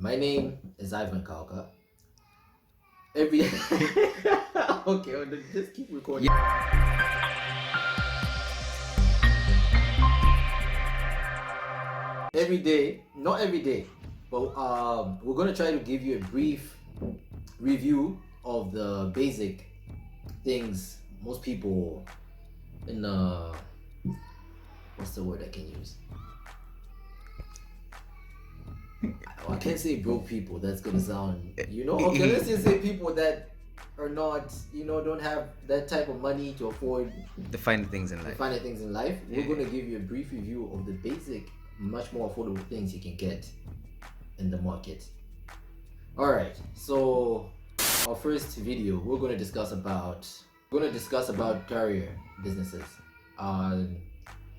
My name is Ivan Kalka. Every okay, well, just keep recording. Every day, not every day, but we're gonna try to give you a brief review of the basic things most people in what's the word I can use? I can't say broke people. That's gonna sound, okay, let's just say people that are not, don't have that type of money to afford the finer things in the life. finer things in life. We're gonna give you a brief review of the basic, much more affordable things you can get in the market. All right, so our first video, we're gonna discuss about courier businesses.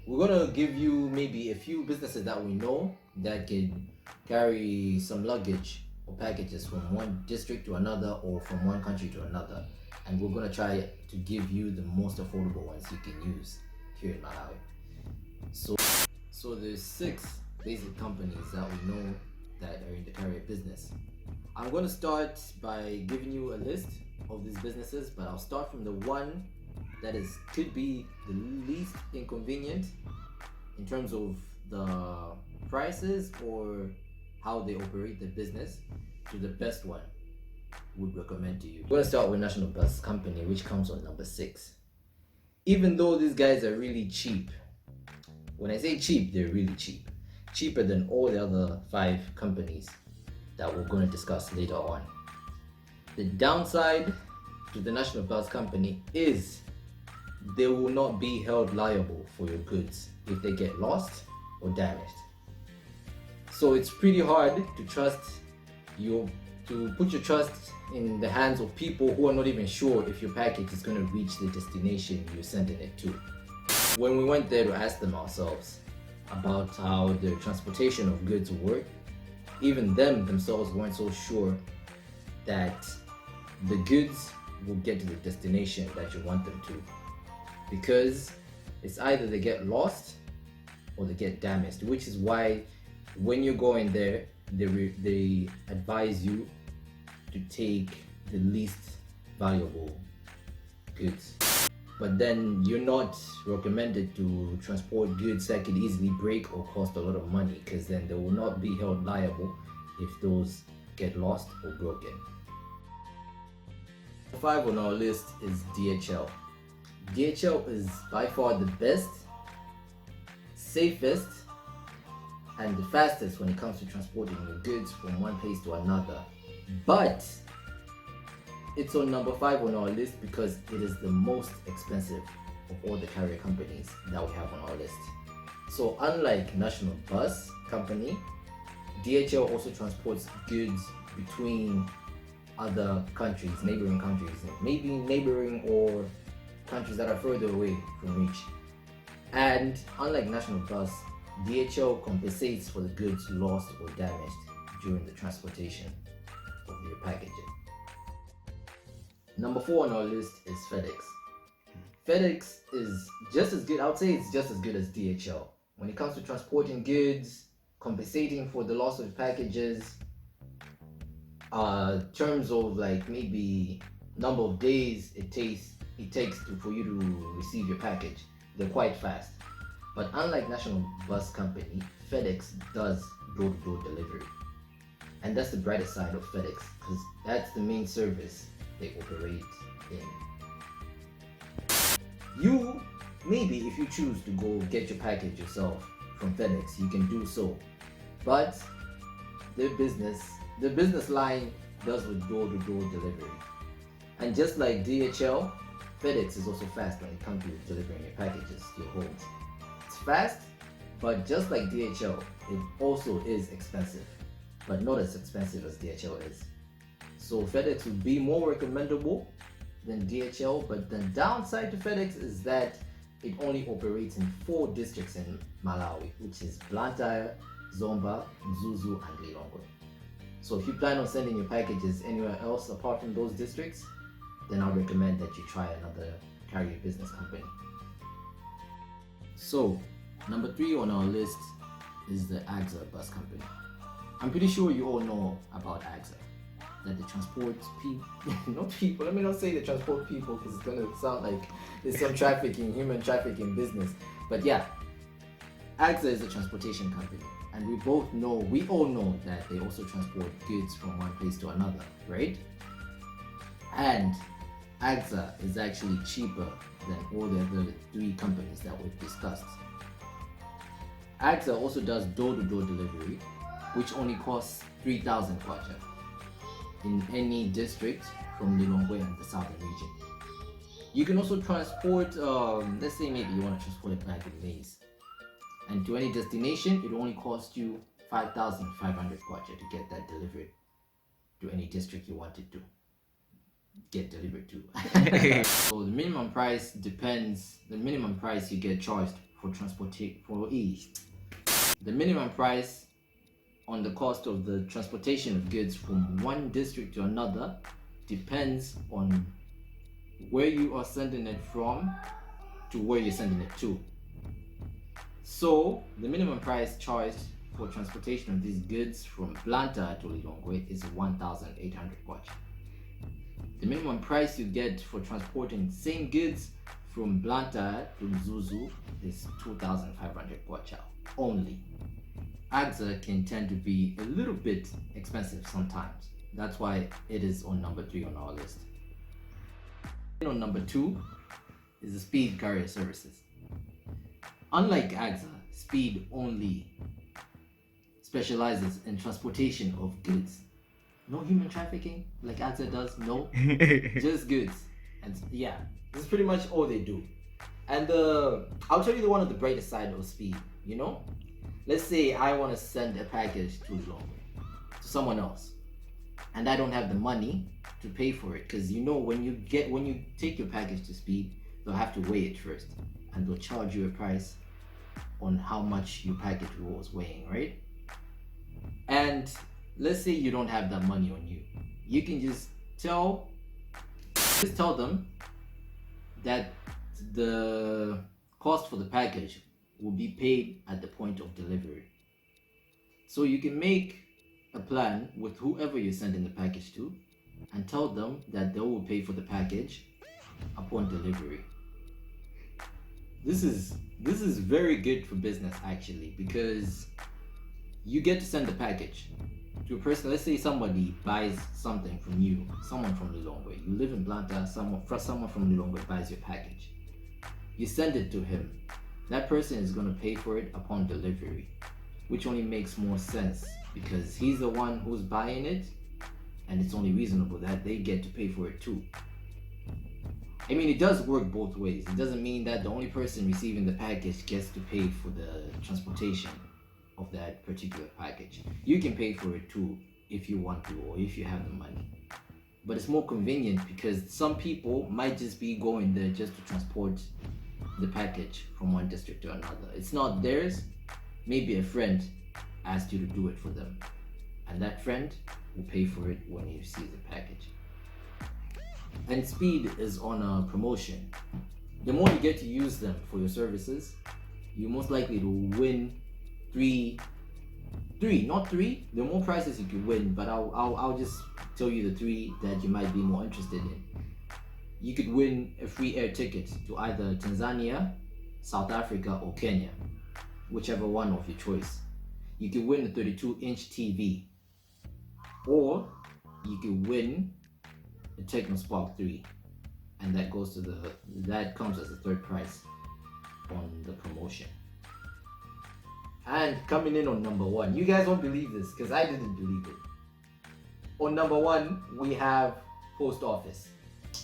We're gonna give you maybe a few businesses that we know that can carry some luggage or packages from one district to another or from one country to another, and we're gonna try to give you the most affordable ones you can use here in Malawi. So there's 6 basic companies that we know that are in the courier business. I'm gonna start by giving you a list of these businesses, but I'll start from the one that could be the least inconvenient in terms of the prices or how they operate the business to the best one would recommend to you. We're gonna start with National Bus Company, which comes on number 6. Even though these guys are really cheap, when I say cheap, they're really cheap, cheaper than all the other 5 companies that we're going to discuss later on. The downside to the National Bus Company is they will not be held liable for your goods if they get lost or damaged. So it's pretty hard to put your trust in the hands of people who are not even sure if your package is going to reach the destination you're sending it to. When we went there to ask them ourselves about how the transportation of goods work, even them themselves weren't so sure that the goods will get to the destination that you want them to, because it's either they get lost or they get damaged, which is why when you're going there, they advise you to take the least valuable goods. But then you're not recommended to transport goods that could easily break or cost a lot of money, because then they will not be held liable if those get lost or broken. 5 on our list is DHL. DHL is by far the best, safest, and the fastest when it comes to transporting your goods from one place to another. But it's on number 5 on our list because it is the most expensive of all the carrier companies that we have on our list. So unlike National Bus Company, DHL also transports goods between other countries, neighboring countries, maybe neighboring or countries that are further away from reach. And unlike National Bus, DHL compensates for the goods lost or damaged during the transportation of your packaging. Number 4 on our list is FedEx. FedEx is just as good, I would say it's just as good as DHL. When it comes to transporting goods, compensating for the loss of packages, terms of like maybe number of days it takes for you to receive your package, they're quite fast. But unlike National Bus Company, FedEx does door-to-door delivery. And that's the brighter side of FedEx, because that's the main service they operate in. You, maybe if you choose to go get your package yourself from FedEx, you can do so. But the business line does with door-to-door delivery. And just like DHL, FedEx is also fast when it comes to delivering your packages to your homes. It's fast, but just like DHL, it also is expensive, but not as expensive as DHL is. So FedEx would be more recommendable than DHL, but the downside to FedEx is that it only operates in 4 districts in Malawi, which is Blantyre, Zomba, Mzuzu, and Lilongwe. So if you plan on sending your packages anywhere else apart from those districts, then I recommend that you try another carrier business company. So number 3 on our list is the AXA Bus Company. I'm pretty sure you all know about AXA, that they transport people, not people, let me not say they transport people because it's gonna sound like there's some trafficking, human trafficking business. But yeah, AXA is a transportation company, and we all know that they also transport goods from one place to another, right? And AXA is actually cheaper than all the other 3 companies that we've discussed. AXA also does door-to-door delivery, which only costs 3,000 kwacha in any district from Lilongwe and the southern region. You can also transport, let's say maybe you want to transport a bag of maize, and to any destination, it only costs you 5,500 kwacha to get that delivered to any district you wanted to get delivered to. So the minimum price depends, the minimum price you get charged for the minimum price on the cost of the transportation of goods from one district to another depends on where you are sending it from to where you're sending it to. So the minimum price charged for transportation of these goods from Blantyre to Lilongwe is 1,800 kwacha. The minimum price you get for transporting same goods from Blantyre to Mzuzu is 2,500 kwacha only. AXA can tend to be a little bit expensive sometimes. That's why it is on number 3 on our list. And on number 2 is the Speed Courier Services. Unlike AXA, Speed only specializes in transportation of goods. No human trafficking like AXA does, no. Just goods. And yeah, this is pretty much all they do. And I'll tell you one of the brightest side of Speed, you know? Let's say I want to send a package to Lilongwe, to someone else, and I don't have the money to pay for it, because you know when you take your package to Speed, they'll have to weigh it first, and they'll charge you a price on how much your package was weighing, right? And let's say you don't have that money on you, you can just tell them that the cost for the package will be paid at the point of delivery. So you can make a plan with whoever you're sending the package to and tell them that they will pay for the package upon delivery. This is very good for business actually, because you get to send the package to a person. Let's say somebody buys something from you, someone from Lilongwe. You live in Blantyre, someone from Lilongwe buys your package. You send it to him. That person is going to pay for it upon delivery, which only makes more sense because he's the one who's buying it, and it's only reasonable that they get to pay for it too. I mean, it does work both ways. It doesn't mean that the only person receiving the package gets to pay for the transportation of that particular package. You can pay for it too if you want to, or if you have the money. But it's more convenient because some people might just be going there just to transport the package from one district to another. It's not theirs. Maybe a friend asked you to do it for them, and that friend will pay for it when he receives the package. And Speed is on a promotion. The more you get to use them for your services, you're most likely to win not three. There are more prizes you could win, but I'll just tell you the 3 that you might be more interested in. You could win a free air ticket to either Tanzania, South Africa, or Kenya, whichever one of your choice. You could win a 32-inch TV, or you could win a Tecno Spark 3, and that comes as the 3rd prize on the promotion. And coming in on number 1, you guys won't believe this because I didn't believe it. On number 1, we have post office,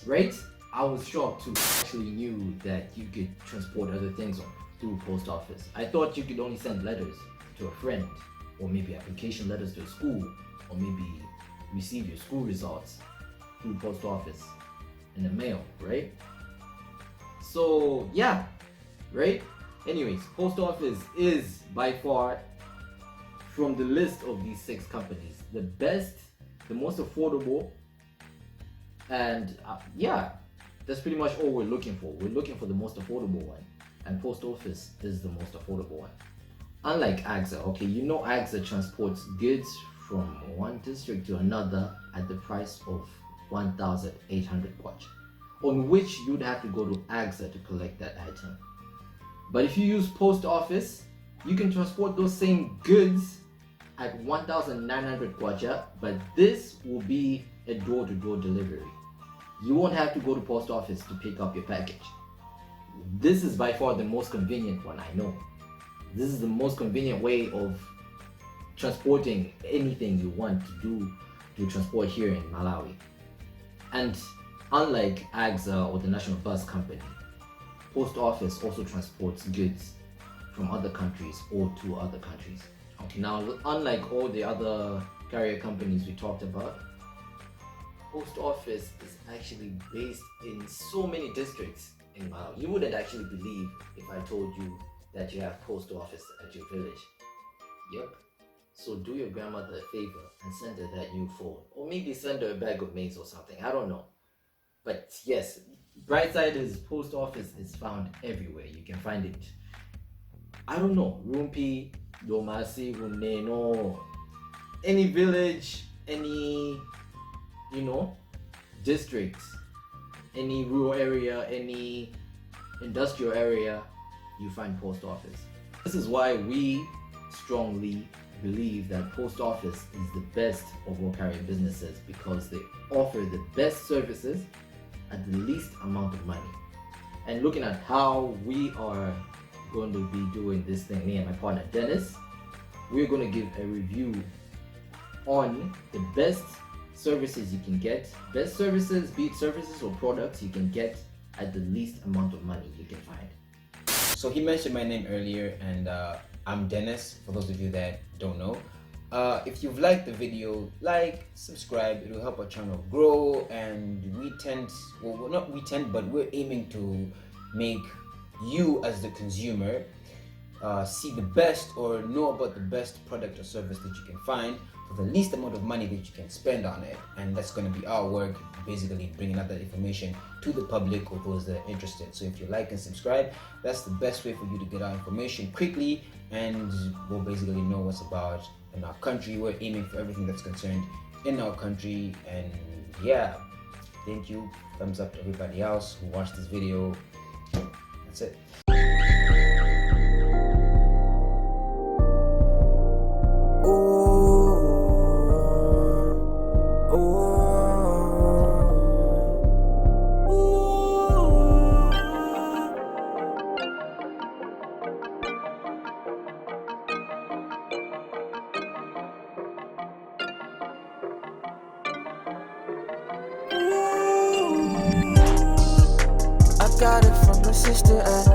right? I was shocked too. I actually knew that you could transport other things through post office. I thought you could only send letters to a friend, or maybe application letters to a school, or maybe receive your school results through post office in the mail, right? So yeah, right? Anyways, post office is by far, from the list of these 6 companies, the best, the most affordable, and yeah, that's pretty much all we're looking for. We're looking for the most affordable one, and post office is the most affordable one. Unlike AXA, okay, you know AXA transports goods from one district to another at the price of 1,800 kwacha, on which you'd have to go to AXA to collect that item. But if you use post office, you can transport those same goods at 1,900 kwacha, but this will be a door-to-door delivery. You won't have to go to post office to pick up your package. This is by far the most convenient one, I know. This is the most convenient way of transporting anything you want to do to transport here in Malawi. And unlike AXA or the National Bus Company, post office also transports goods from other countries or to other countries. Okay, now unlike all the other carrier companies we talked about, post office is actually based in so many districts in Malawi. You wouldn't actually believe if I told you that you have post office at your village. Yep. So do your grandmother a favor and send her that new phone, or maybe send her a bag of maize or something. I don't know. But yes, bright side is post office is found everywhere. You can find it. I don't know, Rumpi, Domasi, Runeno, any village, any district, any rural area, any industrial area, you find post office. This is why we strongly believe that post office is the best of all carrier businesses, because they offer the best services at the least amount of money. And looking at how we are going to be doing this thing, me and my partner Dennis, we're going to give a review on the best services you can get, best services, be it services or products you can get at the least amount of money you can find. So he mentioned my name earlier, and I'm Dennis, for those of you that don't know. If you've liked the video, like, subscribe, it will help our channel grow, and we're aiming to make you as the consumer see the best or know about the best product or service that you can find for the least amount of money that you can spend on it. And that's going to be our work, basically bringing out that information to the public or those that are interested. So if you like and subscribe, that's the best way for you to get our information quickly, and we'll basically know what's about in our country. We're aiming for everything that's concerned in our country. And yeah, thank you. Thumbs up to everybody else who watched this video. That's it. I got it from my sister, and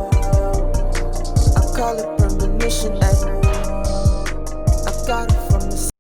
I call it premonition, and I got it from the